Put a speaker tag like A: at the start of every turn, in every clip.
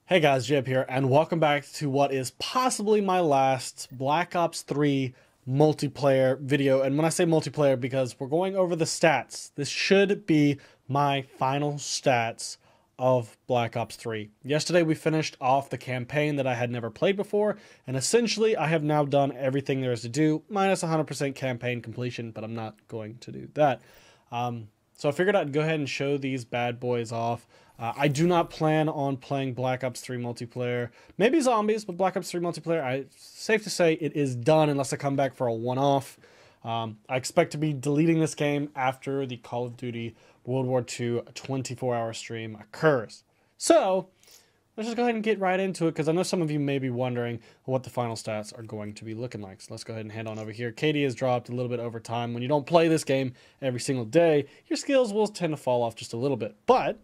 A: Hey guys, JHub here, and welcome back to what is possibly my last Black Ops 3 multiplayer video. And when I say multiplayer, because we're going over the stats. This should be my final stats of Black Ops 3. Yesterday we finished off the campaign that I had never played before, and essentially I have now done everything there is to do, minus 100% campaign completion, but I'm not going to do that. So I figured I'd go ahead and show these bad boys off. I do not plan on playing Black Ops 3 multiplayer. Maybe zombies, but Black Ops 3 multiplayer, safe to say it is done unless I come back for a one-off. I expect to be deleting this game after the Call of Duty World War II 24-hour stream occurs. So, let's just go ahead and get right into it, because I know some of you may be wondering what the final stats are going to be looking like. So let's go ahead and head on over here. KD has dropped a little bit over time. When you don't play this game every single day, your skills will tend to fall off just a little bit. But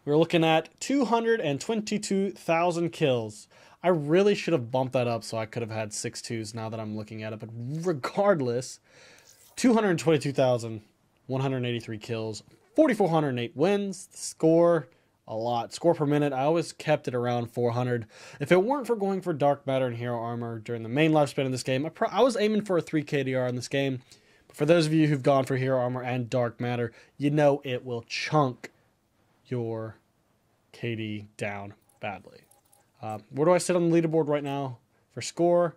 A: we're looking at 222,000 kills. I really should have bumped that up so I could have had 6-2s now that I'm looking at it. But regardless, 222,183 kills, 4,408 wins. The score, a lot. Score per minute, I always kept it around 400. If it weren't for going for Dark Matter and Hero Armor during the main lifespan of this game, I was aiming for a 3 KDR in this game. But for those of you who've gone for Hero Armor and Dark Matter, you know it will chunk your KD down badly. Where do I sit on the leaderboard right now for score?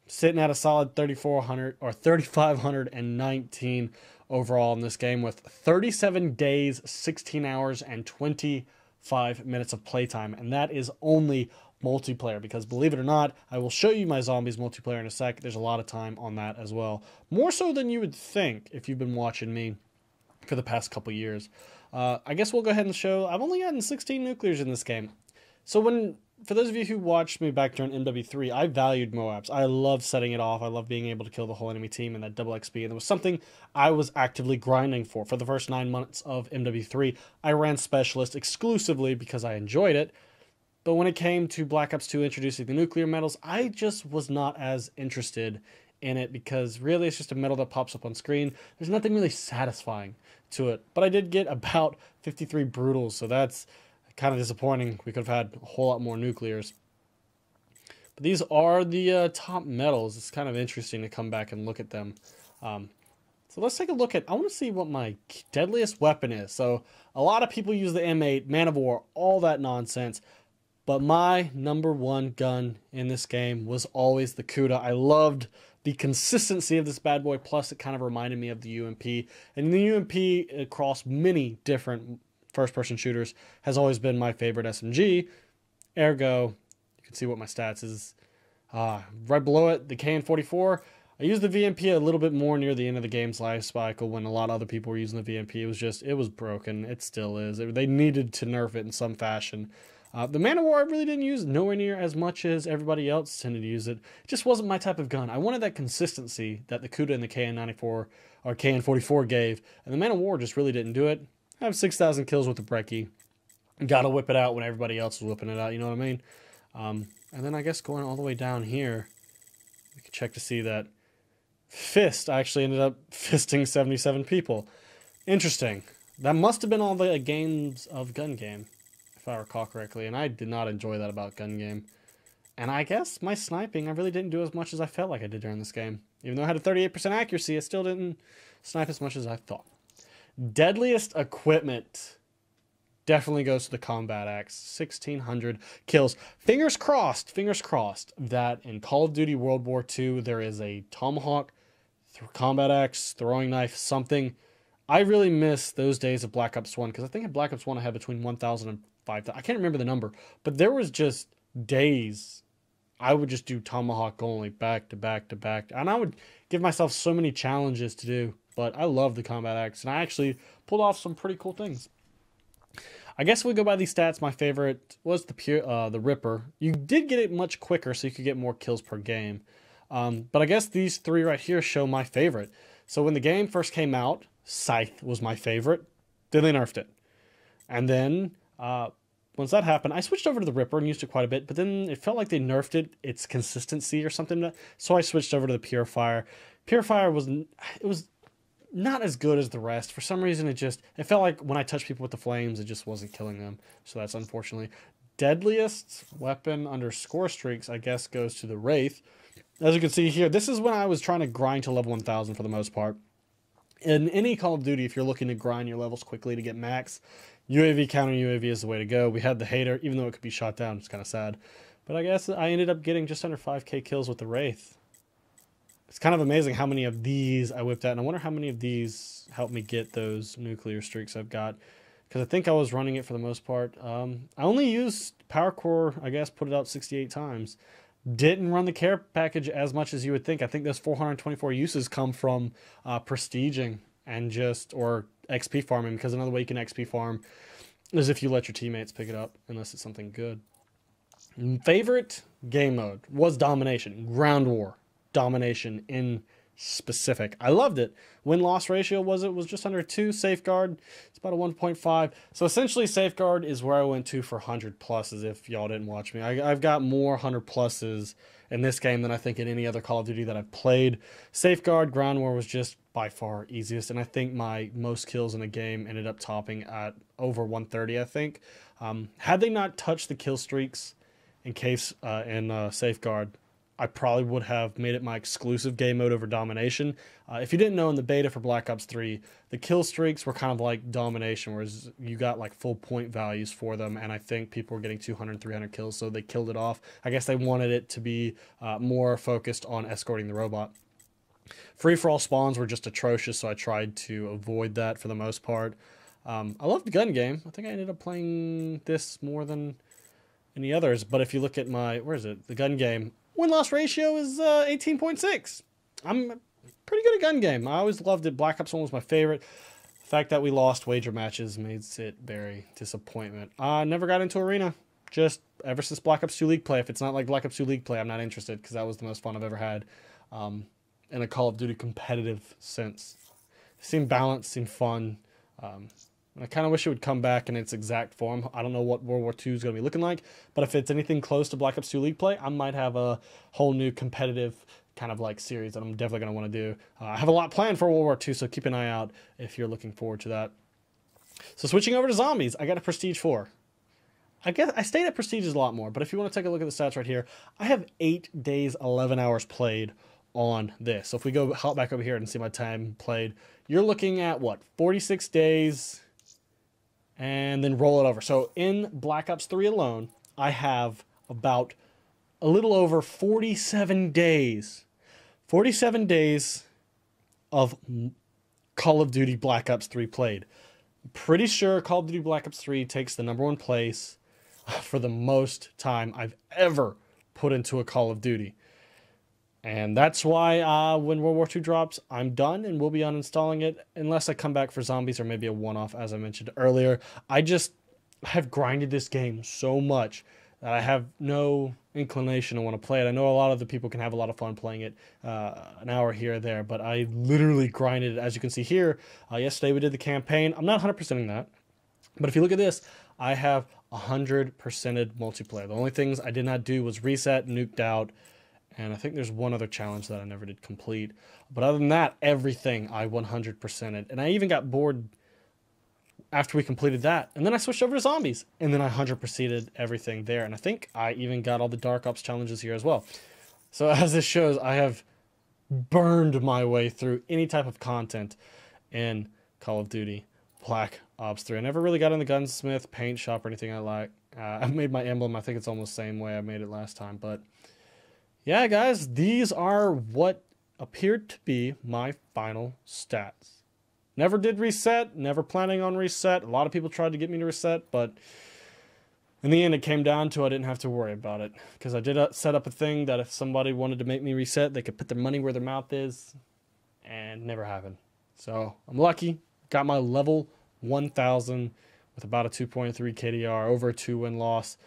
A: Sitting at a solid 3,400 or 3,519 overall in this game with 37 days, 16 hours, and 25 minutes of playtime. And that is only multiplayer, because believe it or not, I will show you my zombies multiplayer in a sec. There's a lot of time on that as well. More so than you would think if you've been watching me for the past couple years. I guess we'll go ahead and show, I've only gotten 16 nuclears in this game. So for those of you who watched me back during MW3, I valued MOABs. I love setting it off. I love being able to kill the whole enemy team and that double XP. And it was something I was actively grinding for. For the first 9 months of MW3, I ran Specialist exclusively because I enjoyed it. But when it came to Black Ops 2 introducing the nuclear medals, I just was not as interested in it, because really it's just a medal that pops up on screen. There's nothing really satisfying to it. But I did get about 53 brutals, so that's kind of disappointing. We could have had a whole lot more nuclears. But these are the top medals. It's kind of interesting to come back and look at them. So let's take a look at, I want to see what my deadliest weapon is. So a lot of people use the M8, Man of War, all that nonsense. But my number one gun in this game was always the Kuda. I loved the consistency of this bad boy, plus it kind of reminded me of the UMP. And the UMP, across many different first-person shooters, has always been my favorite SMG. Ergo, you can see what my stats is. Right below it, the KN-44. I used the VMP a little bit more near the end of the game's life cycle when a lot of other people were using the VMP. It was broken. It still is. They needed to nerf it in some fashion. The Man of War I really didn't use nowhere near as much as everybody else tended to use it. It just wasn't my type of gun. I wanted that consistency that the Kuda and the KN-94 or KN-44 gave, and the Man of War just really didn't do it. I have 6,000 kills with the Brecci. Gotta whip it out when everybody else was whipping it out, you know what I mean? And then I guess going all the way down here, we can check to see that Fist, I actually ended up fisting 77 people. Interesting. That must have been all the games of Gun Game, if I recall correctly, and I did not enjoy that about Gun Game. And I guess my sniping, I really didn't do as much as I felt like I did during this game. Even though I had a 38% accuracy, I still didn't snipe as much as I thought. Deadliest equipment definitely goes to the Combat Axe. 1,600 kills. Fingers crossed that in Call of Duty World War II, there is a Tomahawk, Combat Axe, throwing knife, something. I really miss those days of Black Ops 1, because I think in Black Ops 1 I had between 1,000 and 5,000. I can't remember the number, but there was just days I would just do Tomahawk only, back to back to back. And I would give myself so many challenges to do, but I love the Combat Axe, and I actually pulled off some pretty cool things. I guess if we go by these stats, my favorite was the Ripper. You did get it much quicker, so you could get more kills per game. But I guess these three right here show my favorite. So when the game first came out, Scythe was my favorite. Then they nerfed it. And then, once that happened, I switched over to the Ripper and used it quite a bit, but then it felt like they nerfed its consistency or something, so I switched over to the Purifier. Purifier was not as good as the rest. For some reason, it felt like when I touched people with the flames, it just wasn't killing them, so that's unfortunately. deadliest weapon under Scorestreaks, I guess, goes to the Wraith. As you can see here, this is when I was trying to grind to level 1000 for the most part. In any Call of Duty, if you're looking to grind your levels quickly to get max, UAV, counter UAV is the way to go. We had the Hater, even though it could be shot down, it's kind of sad. But I guess I ended up getting just under 5k kills with the Wraith. It's kind of amazing how many of these I whipped out, and I wonder how many of these helped me get those nuclear streaks I've got. Because I think I was running it for the most part. I only used Power Core, I guess, put it out 68 times. Didn't run the care package as much as you would think. I think those 424 uses come from prestiging and or XP farming, because another way you can XP farm is if you let your teammates pick it up, unless it's something good. Favorite game mode was Domination, Ground War, Domination in specific. I loved it. Win-loss ratio was just under 2. Safeguard, it's about a 1.5. So essentially Safeguard is where I went to for 100 pluses, if y'all didn't watch me. I've got more 100 pluses in this game than I think in any other Call of Duty that I've played. Safeguard, Ground War was just by far easiest, and I think my most kills in a game ended up topping at over 130, I think. Had they not touched the kill streaks in Safeguard, I probably would have made it my exclusive game mode over Domination. If you didn't know, in the beta for Black Ops 3, the kill streaks were kind of like Domination, whereas you got like full point values for them, and I think people were getting 200, 300 kills, so they killed it off. I guess they wanted it to be more focused on escorting the robot. Free-for-all spawns were just atrocious, so I tried to avoid that for the most part. I loved the gun game. I think I ended up playing this more than any others, but if you look at the gun game, win-loss ratio is 18.6. I'm pretty good at gun game. I always loved it. Black Ops 1 was my favorite. The fact that we lost wager matches makes it very disappointment. I never got into Arena. Just ever since Black Ops 2 League play. If it's not like Black Ops 2 League play, I'm not interested, because that was the most fun I've ever had in a Call of Duty competitive sense. It seemed balanced, seemed fun. I kind of wish it would come back in its exact form. I don't know what World War II is going to be looking like, but if it's anything close to Black Ops 2 League play, I might have a whole new competitive kind of like series that I'm definitely going to want to do. I have a lot planned for World War II, so keep an eye out if you're looking forward to that. So switching over to zombies, I got a Prestige 4. I guess I stayed at Prestiges a lot more, but if you want to take a look at the stats right here, I have 8 days, 11 hours played on this. So if we go hop back over here and see my time played, you're looking at what, 46 days, and then roll it over. So in Black Ops 3 alone, I have about a little over 47 days. 47 days of Call of Duty Black Ops 3 played. I'm pretty sure Call of Duty Black Ops 3 takes the #1 place for the most time I've ever put into a Call of Duty. And that's why when World War II drops, I'm done and we'll be uninstalling it unless I come back for zombies or maybe a one-off, as I mentioned earlier. I have grinded this game so much that I have no inclination to want to play it. I know a lot of the people can have a lot of fun playing it an hour here or there, but I literally grinded it. As you can see here, yesterday we did the campaign. I'm not 100%ing that, but if you look at this, I have 100%ed multiplayer. The only things I did not do was reset, nuked out, and I think there's one other challenge that I never did complete. But other than that, everything I 100%ed. And I even got bored after we completed that. And then I switched over to zombies. And then I 100%ed everything there. And I think I even got all the Dark Ops challenges here as well. So as this shows, I have burned my way through any type of content in Call of Duty Black Ops 3. I never really got in the gunsmith, paint shop, or anything I like. I made my emblem. I think it's almost the same way I made it last time. But yeah, guys, these are what appeared to be my final stats. Never did reset, never planning on reset. A lot of people tried to get me to reset, but in the end it came down to I didn't have to worry about it. Because I did set up a thing that if somebody wanted to make me reset, they could put their money where their mouth is, and it never happened. So I'm lucky, got my level 1000 with about a 2.3 KDR, over a 2 win-loss.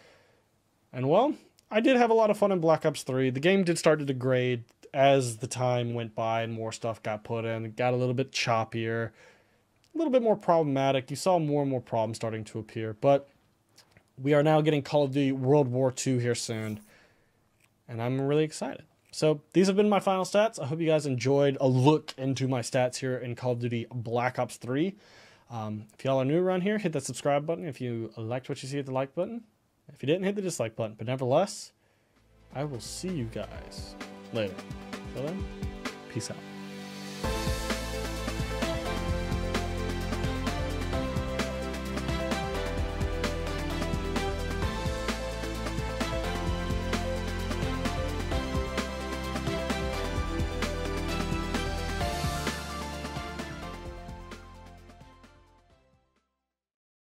A: And well, I did have a lot of fun in Black Ops 3. The game did start to degrade as the time went by and more stuff got put in. It got a little bit choppier, a little bit more problematic. You saw more and more problems starting to appear. But we are now getting Call of Duty World War II here soon, and I'm really excited. So these have been my final stats. I hope you guys enjoyed a look into my stats here in Call of Duty Black Ops 3. If y'all are new around here, hit that subscribe button if you liked what you see, hit the like button. if you didn't hit the dislike button. But nevertheless, I will see you guys later. Till then, peace out.